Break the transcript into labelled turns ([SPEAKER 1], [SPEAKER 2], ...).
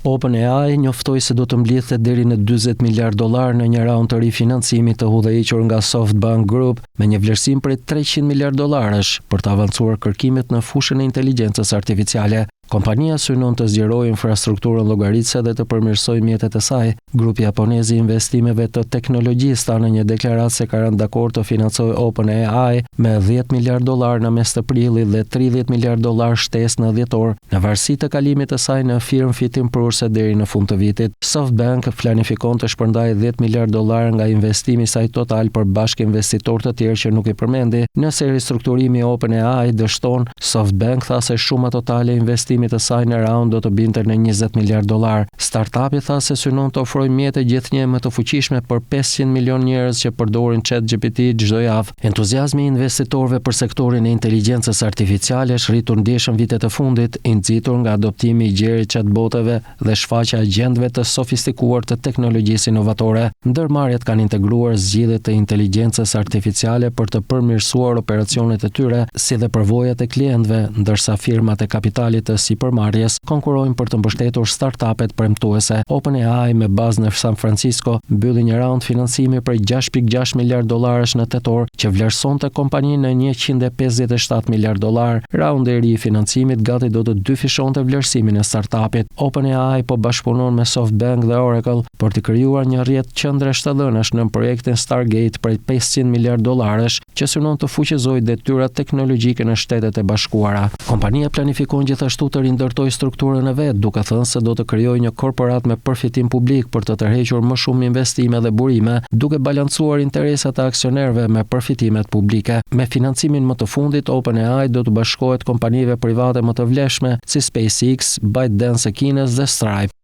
[SPEAKER 1] OpenAI njoftoi se do të mblidhte deri në $40 miliard në një raund të rifinancimit të hudhëhequr nga SoftBank Group me një vlerësim prej $300 miliard për të avancuar kërkimet në fushën e inteligjencës artificiale. Kompania synon të zgjerojë infrastrukturën llogaritëse dhe të përmirësojë mjetet e saj. Grupi japonez i investimeve të teknologjisë tha në një deklaratë se ka rënë dakord të financojë OpenAI me $10 miliard në mes të prillit dhe $30 miliard shtesë në dhjetor, në varësi të kalimit të saj në firmë fitimprurse deri në fund të vitit. SoftBank planifikon të shpërndajë $10 miliard nga investimi i saj total për bashkë investitorë të tjerë që nuk i përmendi. Nëse ristrukturimi i OpenAI dështon, SoftBank tha se shuma totale e investimit të saj në raund do të binte në $20 miliard. Startupi tha se synon të ofrojë mjete gjithnjë më të fuqishme për 500 milion njerëz që përdorin ChatGPT çdo javë. Entuziazmi i investitorëve për sektorin e inteligjencës artificiale është rritur ndjeshëm vitet e fundit, i nxitur nga adoptimi i gjerë chatbotëve dhe shfaqja e agjendëve të sofistikuar të teknologjisë inovatore. Ndërmarrjet kanë integruar zgjidhje të inteligjencës artificiale për të përmirësuar operacionet e tyre, si dhe përvojat e klientëve, ndërsa firmat e kapitalit të sipërmarrjes konkurrojnë për të mbështetur startupet premtuese. OpenAI me bazë në San Francisco mbylli një raund financimi për $6.6 miliard në tetor që vlerësonte kompaninë në $157 miliard. Raundi i ri i financimit gati do të dyfishonte vlerësimin e startupit. OpenAI po bashkëpunon me SoftBank dhe Oracle për të krijuar një rrjet qendresh të dhënash në projektin Stargate prej $500 miliard që synon të fuqizojë detyrat teknologjike në Shtetet e Bashkuara. Kompania planifikon gjithashtu të rindërtoj strukturën e vet, duke thënë se do të krijojë një korporat me përfitim publik për të tërhequr më shumë investime dhe burime, duke balancuar interesat e aksionerëve me përfitimet publike. Me financimin më të fundit, OpenAI do të bashkohet kompanive private më të vlefshme si SpaceX, ByteDance e Kinës dhe Stripe.